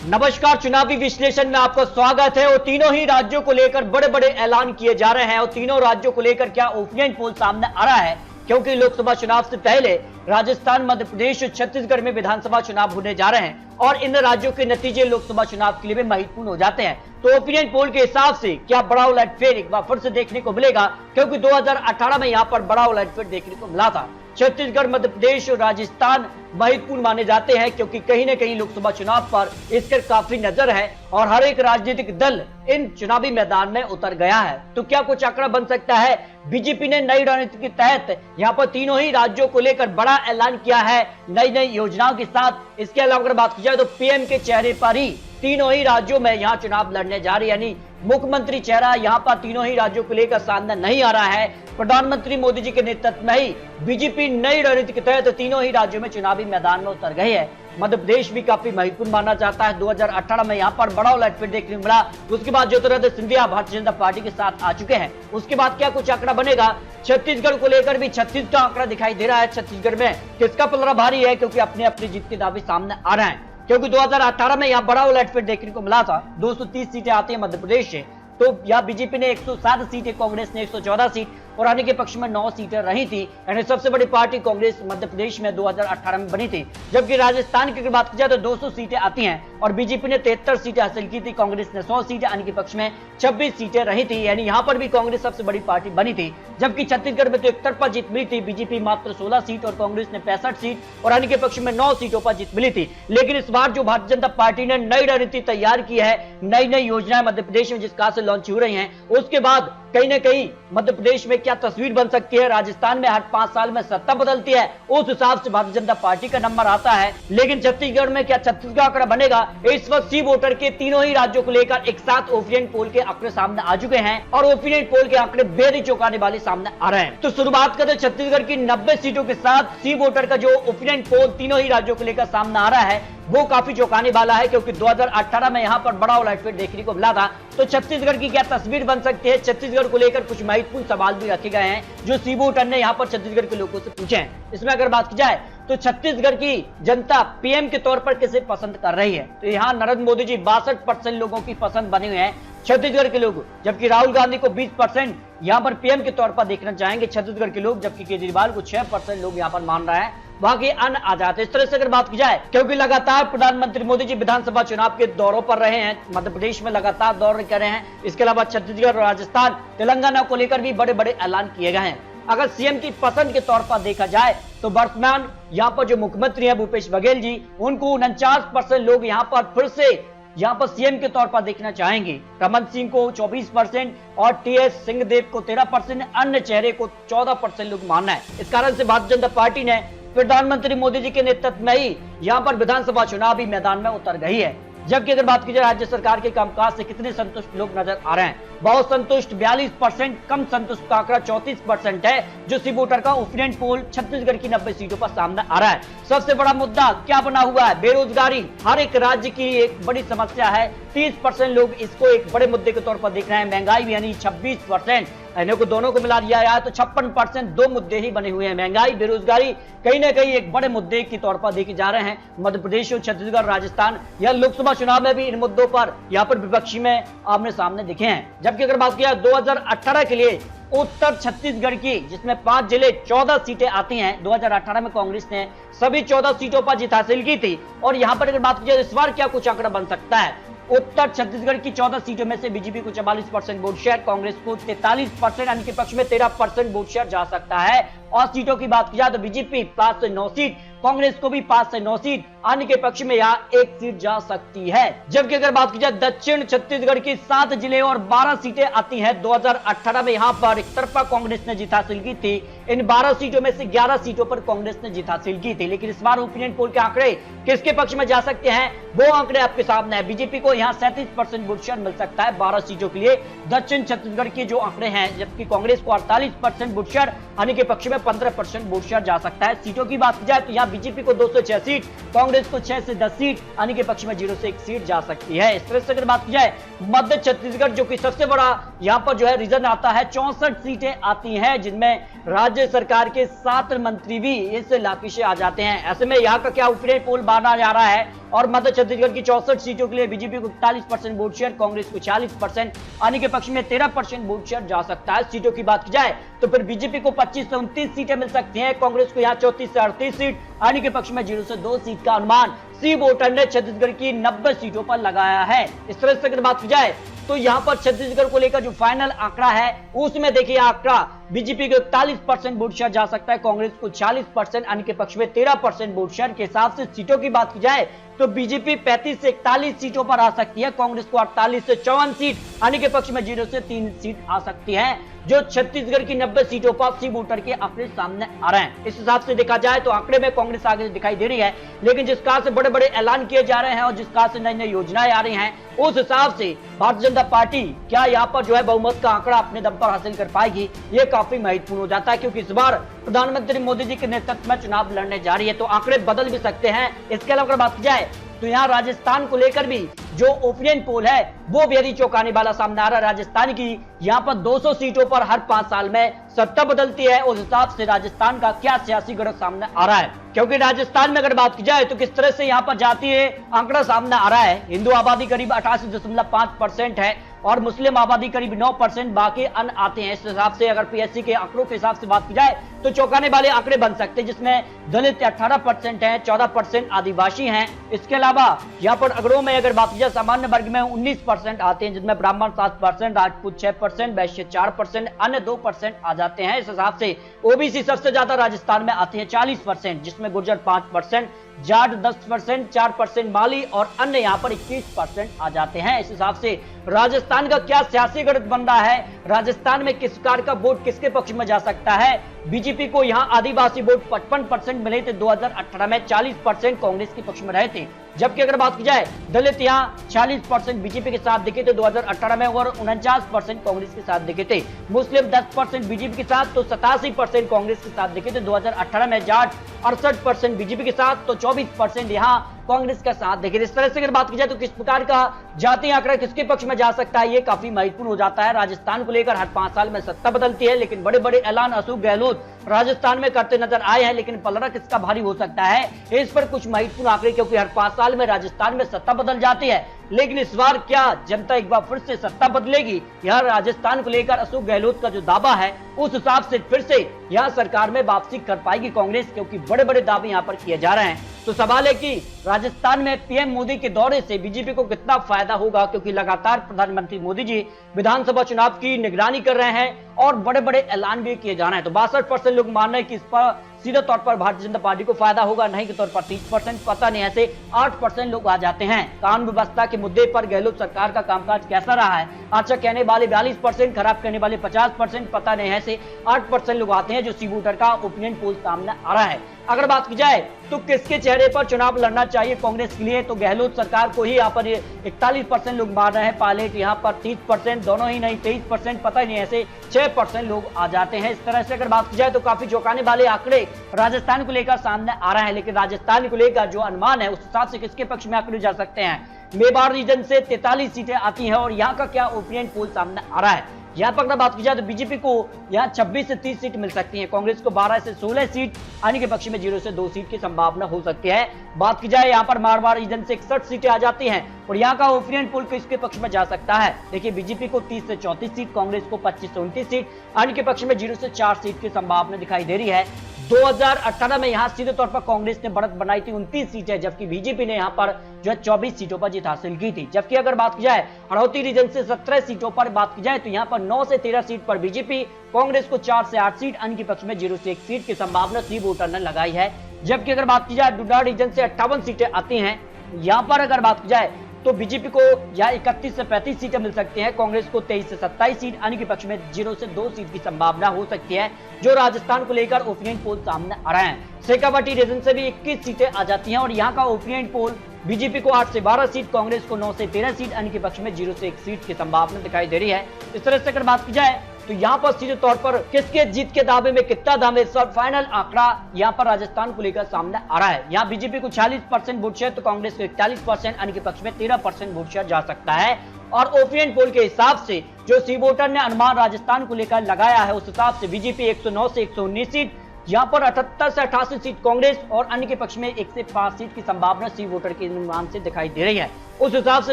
नमस्कार, चुनावी विश्लेषण में आपका स्वागत है। और तीनों ही राज्यों को लेकर बड़े बड़े ऐलान किए जा रहे हैं और तीनों राज्यों को लेकर क्या ओपिनियन पोल सामने आ रहा है, क्योंकि लोकसभा चुनाव से पहले राजस्थान, मध्य प्रदेश और छत्तीसगढ़ में विधानसभा चुनाव होने जा रहे हैं और इन राज्यों के नतीजे लोकसभा चुनाव के लिए भी महत्वपूर्ण हो जाते हैं। तो ओपिनियन पोल के हिसाब से क्या बड़ा उलटफेर एक बार फिर से देखने को मिलेगा, क्योंकि 2018 में यहाँ पर बड़ा उलटफेर देखने को मिला था। छत्तीसगढ़, मध्य प्रदेश और राजस्थान महत्वपूर्ण माने जाते हैं, क्योंकि कहीं न कहीं लोकसभा चुनाव पर इसका काफी नजर है और हर एक राजनीतिक दल इन चुनावी मैदान में उतर गया है। तो क्या कुछ आंकड़ा बन सकता है? बीजेपी ने नई रणनीति के तहत यहाँ पर तीनों ही राज्यों को लेकर बड़ा ऐलान किया है नई नई योजनाओं के साथ। इसके अलावा अगर बात की जाए तो पीएम के चेहरे पर ही तीनों ही राज्यों में यहाँ चुनाव लड़ने जा रही है, यानी मुख्यमंत्री चेहरा यहाँ पर तीनों ही राज्यों को लेकर सामने नहीं आ रहा है। प्रधानमंत्री मोदी जी के नेतृत्व में ही बीजेपी नई रणनीति के तहत तीनों ही राज्यों में चुनावी मैदान में उतर गई है। मध्य प्रदेश भी काफी महत्वपूर्ण माना जाता है। 2018 में यहाँ पर बड़ा उलटफेर देखने को मिला। उसके बाद ज्योतिरादित्य सिंधिया भारतीय जनता पार्टी के साथ आ चुके हैं। उसके बाद क्या कुछ आंकड़ा बनेगा? छत्तीसगढ़ को लेकर भी 36 का आंकड़ा दिखाई दे रहा है। छत्तीसगढ़ में किसका पलड़ा भारी है, क्योंकि अपनी अपनी जीत के दावे सामने आ रहे हैं। क्योंकि 2018 में यहाँ बड़ा उलटफेर देखने को मिला था। 230 सीटें आती है मध्य प्रदेश से, तो यहाँ बीजेपी ने 107 सीटें, कांग्रेस ने 114 सीट और अन्य के पक्ष में 9 सीटें रही थी। यानी सबसे बड़ी पार्टी कांग्रेस मध्य प्रदेश में 2018 में बनी थी। जबकि राजस्थान की बात की जाए तो 200 सीटें आती हैं और बीजेपी ने 73 सीटें हासिल की थी, कांग्रेस ने 100 सीटें, अन्य के पक्ष में 26 सीटें रही थी। यानी यहाँ पर भी कांग्रेस सबसे बड़ी पार्टी बनी थी। जबकि छत्तीसगढ़ में तो एकतरफा जीत मिली थी, बीजेपी मात्र 16 सीट और कांग्रेस ने 65 सीट और अन्य के पक्ष में 9 सीटों पर जीत मिली थी। लेकिन इस बार जो भारतीय जनता पार्टी ने नई रणनीति तैयार की है, नई नई योजनाएं मध्य प्रदेश में जिस कहा से लॉन्च हो रही हैं, उसके बाद कहीं न कहीं मध्य प्रदेश में क्या तस्वीर बन सकती है। राजस्थान में हर 5 साल में सत्ता बदलती है, उस हिसाब से भारतीय जनता पार्टी का नंबर आता है। लेकिन छत्तीसगढ़ में क्या 36 का आंकड़ा बनेगा? इस वक्त सी वोटर के तीनों ही राज्यों को लेकर एक साथ ओपिनियन पोल के आंकड़े सामने आ चुके हैं और ओपिनियन पोल के आंकड़े बेहद ही चौंकाने वाले सामने आ रहे हैं। तो शुरुआत करते छत्तीसगढ़ की 90 सीटों के साथ सी वोटर का जो ओपिनियन पोल तीनों ही राज्यों को लेकर सामने आ रहा है, वो काफी चौंकाने वाला है, क्योंकि 2018 में यहाँ पर बड़ा उलटफेर देखने को मिला था। तो छत्तीसगढ़ की क्या तस्वीर बन सकती है? छत्तीसगढ़ को लेकर कुछ महत्वपूर्ण सवाल भी रखे गए हैं जो सी वोटर ने यहाँ पर छत्तीसगढ़ के लोगों से पूछे हैं। इसमें अगर बात की जाए तो छत्तीसगढ़ की जनता पीएम के तौर पर किसे पसंद कर रही है, तो यहाँ नरेंद्र मोदी जी 62% लोगों की पसंद बने हुए हैं छत्तीसगढ़ के लोग, जबकि राहुल गांधी को 20% यहाँ पर पीएम के तौर पर देखना चाहेंगे छत्तीसगढ़ के लोग, जबकि केजरीवाल को 6% लोग यहाँ पर मान रहा है, बाकी अन्य आ जाते। इस तरह से अगर बात की जाए, क्योंकि लगातार प्रधानमंत्री मोदी जी विधानसभा चुनाव के दौरों पर रहे हैं, मध्य प्रदेश में लगातार दौरे कर रहे हैं। इसके अलावा छत्तीसगढ़, राजस्थान, तेलंगाना को लेकर भी बड़े बड़े ऐलान किए गए हैं। अगर सीएम की पसंद के तौर पर देखा जाए तो वर्तमान यहाँ पर जो मुख्यमंत्री है भूपेश बघेल जी, उनको 49% लोग यहाँ पर फिर से यहाँ पर सीएम के तौर पर देखना चाहेंगे। रमन सिंह को 24% और टीएस सिंहदेव को 13%, अन्य चेहरे को 14% लोग मानना है। इस कारण से भारतीय जनता पार्टी ने प्रधानमंत्री मोदी जी के नेतृत्व में ही यहाँ पर विधानसभा चुनावी मैदान में उतर गई है। जबकि अगर बात की जाए राज्य सरकार के कामकाज से कितने संतुष्ट लोग नजर आ रहे हैं, बहुत संतुष्ट 42%, कम संतुष्ट का आंकड़ा 34% है, जो सी वोटर का ओपिनियन पोल छत्तीसगढ़ की 90 सीटों पर सामने आ रहा है। सबसे बड़ा मुद्दा क्या बना हुआ है? बेरोजगारी हर एक राज्य की एक बड़ी समस्या है। 30% लोग इसको एक बड़े मुद्दे के तौर पर देख रहे हैं। महंगाई भी यानी 26%, इन्हें को दोनों को मिला दिया गया है तो 56%, दो मुद्दे ही बने हुए हैं। महंगाई, बेरोजगारी कहीं ना कहीं एक बड़े मुद्दे के तौर पर देखे जा रहे हैं। मध्य प्रदेश और छत्तीसगढ़, राजस्थान या लोकसभा चुनाव में भी इन मुद्दों पर यहाँ पर विपक्षी में आमने सामने दिखे हैं। जबकि अगर बात किया 2018 के लिए उत्तर छत्तीसगढ़ की, जिसमें 5 जिले 14 सीटें आती हैं, 2018 में कांग्रेस ने सभी 14 सीटों पर जीत हासिल की थी। और यहाँ पर अगर बात की जाए इस बार क्या कुछ आंकड़ा बन सकता है? उत्तर छत्तीसगढ़ की 14 सीटों में से बीजेपी को 44% वोट शेयर, कांग्रेस को 43%, अन्य के पक्ष में 13% वोट शेयर जा सकता है। और सीटों की बात की जाए तो बीजेपी 5 से 9 सीट, कांग्रेस को भी 5 से 9 सीट, अन्य के पक्ष में यहाँ 1 सीट जा सकती है। जबकि अगर बात की जाए दक्षिण छत्तीसगढ़ की 7 जिले और 12 सीटें आती हैं। 2018 में यहाँ पर एक तरफा कांग्रेस ने जीत हासिल की थी। इन 12 सीटों में से 11 सीटों पर कांग्रेस ने जीत हासिल की थी। लेकिन इस बार ओपिनियन पोल के आंकड़े किसके पक्ष में जा सकते हैं, वो आंकड़े आपके सामने है। बीजेपी को यहाँ 37% वोट शेयर मिल सकता है 12 सीटों के लिए, दक्षिण छत्तीसगढ़ के जो आंकड़े हैं। जबकि कांग्रेस को 48% वोट शेयर, अन्य के पक्ष में 15% वोट शेयर जा सकता है। सीटों की बात की जाए तो यहाँ बीजेपी को 2 से 6 सीट, कांग्रेस को 6 से 10 सीट, अन्य के पक्ष में 0 से 1 सीट जा सकती है। इस तरह से अगर बात की जाए मध्य छत्तीसगढ़, जो कि सबसे बड़ा यहाँ पर जो है रीजन आता है, 64 सीटें आती हैं, जिनमें राज्य सरकार के 7 मंत्री भी इस इलाके से आ जाते हैं। ऐसे में यहाँ का क्या ओपिनियन पोल माना जा रहा है और मध्य छत्तीसगढ़ की 64 सीटों के लिए बीजेपी को 41% वोट शेयर, कांग्रेस को 46%, अन्य के पक्ष में 13% वोट शेयर जा सकता है। सीटों की बात की जाए तो फिर बीजेपी को 25 से 29 सीटें मिल सकती हैं, कांग्रेस को यहाँ 34 से 38 सीट, अन्य के पक्ष में 0 से 2 सीट का अनुमान सी वोटर ने छत्तीसगढ़ की 90 सीटों पर लगाया है। इस तरह से अगर बात की जाए तो यहाँ पर छत्तीसगढ़ को लेकर जो फाइनल आंकड़ा है उसमें देखिए आंकड़ा बीजेपी को 41% वोट शेयर जा सकता है, कांग्रेस को 40%, अन्य के पक्ष में 13% वोट शेयर के हिसाब से सीटों की बात की जाए तो बीजेपी 35 से 41 सीटों पर आ सकती है, कांग्रेस को 48 से 54 सीट, अन्य के पक्ष में 0 से 3 सीट आ सकती है। जो छत्तीसगढ़ की 90 सीटों पर सी वोटर के आंकड़े सामने आ रहे हैं। इस हिसाब से देखा जाए तो आंकड़े में कांग्रेस आगे दिखाई दे रही है, लेकिन जिस प्रकार से बड़े बड़े ऐलान किए जा रहे हैं और जिस प्रकार से नई नई योजनाएं आ रही हैं उस हिसाब से भारतीय जनता पार्टी क्या यहाँ पर जो है बहुमत का आंकड़ा अपने दम पर हासिल कर पाएगी, ये काफी महत्वपूर्ण हो जाता है, क्योंकि इस बार प्रधानमंत्री मोदी जी के नेतृत्व में चुनाव लड़ने जा रही है तो आंकड़े बदल भी सकते हैं। इसके अलावा अगर बात की जाए तो यहाँ राजस्थान को लेकर भी जो ओपिनियन पोल है वो बेहद चौंकाने वाला सामने आ रहा है। राजस्थान की यहाँ पर 200 सीटों पर हर 5 साल में सत्ता बदलती है, उस हिसाब से राजस्थान का क्या सियासी गढ़ सामने आ रहा है, क्योंकि राजस्थान में अगर बात की जाए तो किस तरह से यहाँ पर जातीय आंकड़ा सामने आ रहा है। हिंदू आबादी करीब 88.5% है और मुस्लिम आबादी करीब 9%, बाकी अन्य आते हैं। इस हिसाब से अगर पीएससी के आंकड़ों के हिसाब से बात की जाए तो चौंकाने वाले आंकड़े बन सकते हैं, जिसमें दलित 18% है, 14% आदिवासी हैं। इसके अलावा यहाँ पर अगड़ों में अगर बात की जाए सामान्य वर्ग में 19% आते हैं, जिसमें ब्राह्मण 7%, राजपूत 6%, वैश्य 4%, अन्य 2% आ जाते हैं। इस हिसाब से ओबीसी सबसे ज्यादा राजस्थान में आते हैं 40%, जिसमें गुर्जर 5%, जाट 10%, 4% माली और अन्य यहाँ पर 21% आ जाते हैं। इस हिसाब से राजस्थान का क्या सियासी गणित बन रहा है, राजस्थान में किस प्रकार का वोट किसके पक्ष में जा सकता है। बीजेपी को यहाँ आदिवासी वोट 55% मिले थे 2018 में, 40% कांग्रेस के पक्ष में रहे थे, जबकि अगर बात की जाए दलित यहाँ 40% बीजेपी के साथ दिखे थे 2018 में और 49% कांग्रेस के साथ दिखे थे। मुस्लिम 10% बीजेपी के साथ तो 87% कांग्रेस के साथ दिखे थे 2018 में। जाट 68% बीजेपी के साथ तो 24% यहाँ कांग्रेस का साथ देखे। इस तरह से अगर बात की जाए तो किस प्रकार का जातीय आंकड़ा किसके पक्ष में जा सकता है, ये काफी महत्वपूर्ण हो जाता है। राजस्थान को लेकर हर 5 साल में सत्ता बदलती है, लेकिन बड़े बड़े ऐलान अशोक गहलोत राजस्थान में करते नजर आए हैं, लेकिन पलड़ा किसका भारी हो सकता है, इस पर कुछ महत्वपूर्ण आंकड़े, क्योंकि हर 5 साल में राजस्थान में सत्ता बदल जाती है, लेकिन इस बार क्या जनता एक बार फिर से सत्ता बदलेगी। यह राजस्थान को लेकर अशोक गहलोत का जो दावा है उस हिसाब से फिर से यह सरकार में वापसी कर पाएगी कांग्रेस, क्योंकि बड़े बड़े दावे यहां पर किए जा रहे हैं। तो सवाल है कि राजस्थान में पीएम मोदी के दौरे से बीजेपी को कितना फायदा होगा, क्योंकि लगातार प्रधानमंत्री मोदी जी विधानसभा चुनाव की निगरानी कर रहे हैं और बड़े बड़े ऐलान भी किए जा रहे हैं। तो 62% लोग मान रहे हैं कि इस पर सीधे तौर पर भारतीय जनता पार्टी को फायदा होगा, नहीं के तौर पर 30%, पता नहीं, ऐसे 8% लोग आ जाते हैं। कानून व्यवस्था के मुद्दे पर गहलोत सरकार का कामकाज कैसा रहा है, अच्छा कहने वाले 42%, खराब कहने वाले 50%, पता नहीं, ऐसे 8% लोग आते हैं जो सी वोटर का ओपिनियन पोल सामने आ रहा है। अगर बात की जाए तो किसके चेहरे पर चुनाव लड़ना चाहिए कांग्रेस के लिए, तो गहलोत सरकार को ही यहाँ पर 41% लोग मान रहे हैं, पायलट यहाँ पर 30%, दोनों ही नहीं 23%, पता ही नहीं, ऐसे 6% लोग आ जाते हैं। इस तरह से अगर बात की जाए तो काफी चौंकाने वाले आंकड़े राजस्थान को लेकर सामने आ रहे हैं, लेकिन राजस्थान को लेकर जो अनुमान है उस हिसाब से किसके पक्ष में आंकड़े जा सकते हैं। मेवाड़ रीजन से 43 सीटें आती हैं और यहाँ का क्या ओपिनियन पोल सामने आ रहा है। यहाँ पर अगर बात की जाए तो बीजेपी को यहाँ 26 से 30 सीट मिल सकती है, कांग्रेस को 12 से 16 सीट, अन्य के पक्ष में 0 से 2 सीट की संभावना हो सकती है। बात की जाए यहाँ पर मारवाड़ रीजन से 61 सीटें आ जाती हैं और यहाँ का ओपिनियन पोल किसके पक्ष में जा सकता है। देखिए बीजेपी को 30 से 34 सीट, कांग्रेस को 25 से 29 सीट, अन्य के पक्ष में 0 से 4 सीट की संभावना दिखाई दे रही है। 2018 में यहाँ सीधे तौर पर कांग्रेस ने बढ़त बनाई थी 29 सीटें, जबकि बीजेपी ने यहाँ पर जो है 24 सीटों पर जीत हासिल की थी। जबकि अगर बात की जाए हड़ौती रीजन से 17 सीटों पर बात की जाए तो यहाँ पर 9 से 13 सीट पर बीजेपी, कांग्रेस को 4 से 8 सीट, अन्य के पक्ष में 0 से 1 सीट की संभावना सी वोटर ने लगाई है। जबकि अगर बात की जाए डुड्डा रीजन से 58 सीटें आती हैं, यहाँ पर अगर बात की जाए तो बीजेपी को यहाँ 31 से 35 सीटें मिल सकती हैं, कांग्रेस को 23 से 27 सीट, अन्य के पक्ष में 0 से 2 सीट की संभावना हो सकती है, जो राजस्थान को लेकर ओपिनियन पोल सामने आ रहे हैं। शेखावाटी रीजन से भी 21 सीटें आ जाती हैं और यहाँ का ओपिनियन पोल बीजेपी को 8 से 12 सीट, कांग्रेस को 9 से 13 सीट, अन्य के पक्ष में 0 से 1 सीट की संभावना दिखाई दे रही है। इस तरह से अगर बात की जाए तो यहाँ पर सीधे तौर पर किसके जीत के दावे में कितना दम है, सब फाइनल आंकड़ा यहाँ पर राजस्थान को लेकर सामने आ रहा है। यहाँ बीजेपी को 46% वोट शेयर तो कांग्रेस को 41%, अन्य के पक्ष में 13% वोट शेयर जा सकता है। और ओपिनियन पोल के हिसाब से जो सी वोटर ने अनुमान राजस्थान को लेकर लगाया है, उस हिसाब से बीजेपी 109 से 119 सीट, यहाँ पर 78 से 88 सीट कांग्रेस और अन्य के पक्ष में 1 से 5 सीट की संभावना सी वोटर के अनुमान से दिखाई दे रही है। उस हिसाब से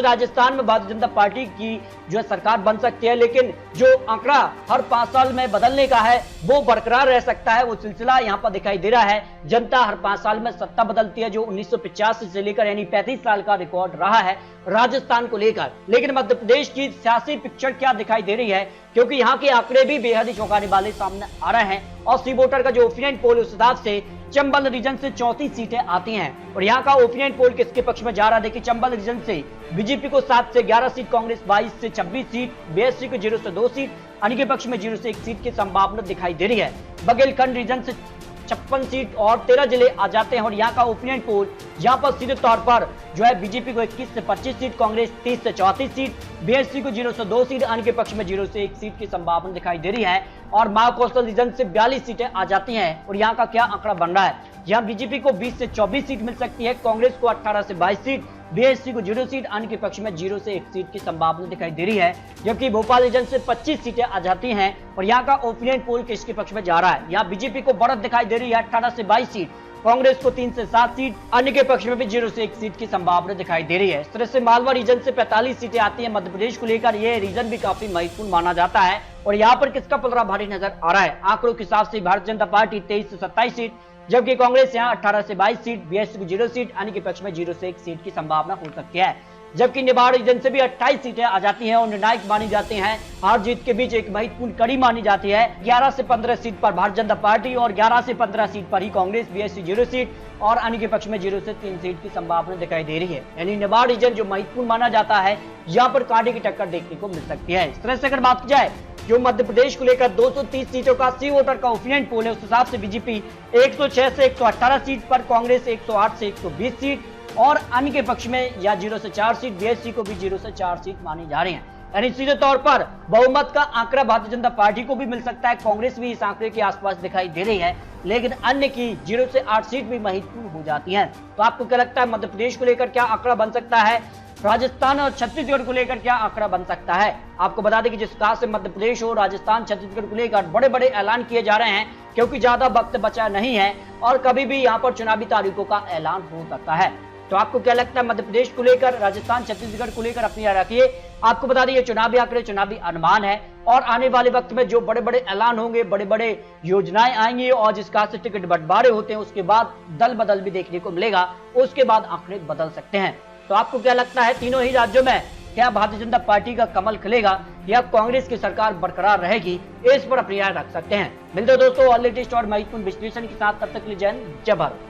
राजस्थान में भारतीय जनता पार्टी की जो है सरकार बन सकती है, लेकिन जो आंकड़ा हर 5 साल में बदलने का है वो बरकरार रह सकता है, वो सिलसिला यहाँ पर दिखाई दे रहा है। जनता हर 5 साल में सत्ता बदलती है, जो 1985 से लेकर यानी 35 साल का रिकॉर्ड रहा है राजस्थान को लेकर। लेकिन मध्य प्रदेश की सियासी पिक्चर क्या दिखाई दे रही है, क्योंकि यहाँ के आंकड़े भी बेहद ही चौंकाने वाले सामने आ रहे हैं। और सी वोटर का जो ओपिनियन पोल उस हिसाब से चंबल रीजन से 34 सीटें आती हैं और यहाँ का ओपिनियन पोल किसके पक्ष में जा रहा है। देखिए, चंबल रीजन से बीजेपी को 7 से 11 सीट, कांग्रेस 22 से 26 सीट, बीएसपी को 0 से 2 सीट, अन्य के पक्ष में 0 से 1 सीट की संभावना दिखाई दे रही है। बघेलखंड रीजन से 56 सीट और 13 जिले आ जाते हैं और यहाँ का ओपिनियन पोल यहाँ पर सीधे तौर पर जो है बीजेपी को 21 से 25 सीट, कांग्रेस 30 से 34 सीट, बीएसपी को 0 से 2 सीट, अन्य के पक्ष में 0 से 1 सीट की संभावना दिखाई दे रही है। और महाकोस्टल रीजन से 42 सीटें आ जाती हैं और यहाँ का क्या आंकड़ा बन रहा है, यहाँ बीजेपी को 20 से 24 सीट मिल सकती है, कांग्रेस को 18 से 22 सीट, बीएसपी को 0 सीट, अन्य के पक्ष में 0 से 1 सीट की संभावना दिखाई दे रही है। जबकि भोपाल रीजन से 25 सीटें आ जाती हैं और यहाँ का ओपिनियन पोल किसके पक्ष में जा रहा है, यहाँ बीजेपी को बढ़त दिखाई दे रही है 18 से 22 सीट, कांग्रेस को 3 से 7 सीट, अन्य के पक्ष में भी 0 से 1 सीट की संभावना दिखाई दे रही है। इस तरह से मालवा रीजन से 45 सीटें आती हैं मध्य प्रदेश को लेकर, यह रीजन भी काफी महत्वपूर्ण माना जाता है। और यहाँ पर किसका पलड़ा भारी नजर आ रहा है, आंकड़ों के हिसाब से भारतीय जनता पार्टी 23 से 27 सीट, जबकि कांग्रेस यहाँ 18 से 22 सीट, बीएसपी को 0 सीट, अन्य के पक्ष में 0 से 1 सीट की संभावना हो सकती है। जबकि निवाड़ रीजन से भी 28 सीटें आ जाती हैं और निर्णायक मानी जाती हैं, हार जीत के बीच एक महत्वपूर्ण कड़ी मानी जाती है। 11 से 15 सीट पर भारतीय जनता पार्टी और 11 से 15 सीट पर ही कांग्रेस, बीएसपी 0 सीट और अन्य के पक्ष में 0 से 3 सीट की संभावना दिखाई दे रही है। यानी निवाड़ रीजन जो महत्वपूर्ण माना जाता है, यहाँ पर कांटे की टक्कर देखने को मिल सकती है। इस तरह से अगर बात की जाए जो मध्य प्रदेश को लेकर 230 सीटों का सी वोटर का ओपिनियन पोल है, उस हिसाब से बीजेपी 106 से 118 सीट पर, कांग्रेस 108 से 120 सीट और अन्य के पक्ष में या 0 से 4 सीट, बीएसपी को भी 0 से 4 सीट मानी जा रही है। यानी सीधे तौर पर बहुमत का आंकड़ा भारतीय जनता पार्टी को भी मिल सकता है, कांग्रेस भी इस आंकड़े के आसपास दिखाई दे रही है, लेकिन अन्य की 0 से 8 सीट भी महत्वपूर्ण हो जाती हैं। तो आपको क्या लगता है, मध्य प्रदेश को लेकर क्या आंकड़ा बन सकता है, राजस्थान और छत्तीसगढ़ को लेकर क्या आंकड़ा बन सकता है? आपको बता दें कि जिस प्रकार से मध्य प्रदेश और राजस्थान छत्तीसगढ़ को लेकर बड़े बड़े ऐलान किए जा रहे हैं, क्योंकि ज्यादा वक्त बचा नहीं है और कभी भी यहाँ पर चुनावी तारीखों का ऐलान हो सकता है। तो आपको क्या लगता है, मध्य प्रदेश को लेकर, राजस्थान छत्तीसगढ़ को लेकर अपनी राय रखिए। आपको बता दें ये चुनावी आंकड़े, चुनावी अनुमान है और आने वाले वक्त में जो बड़े बड़े ऐलान होंगे, बड़े बड़े योजनाएं आएंगी और जिस प्रकार से टिकट बंटवारे होते हैं, उसके बाद दल बदल भी देखने को मिलेगा, उसके बाद आंकड़े बदल सकते हैं। तो आपको क्या लगता है, तीनों ही राज्यों में क्या भारतीय जनता पार्टी का कमल खिलेगा या कांग्रेस की सरकार बरकरार रहेगी? इस पर अपनी राय रख सकते हैं। मिलते हैं दोस्तों और लेटेस्ट और महत्वपूर्ण विश्लेषण के साथ, तब तक के लिए जय हिंद, जय भारत।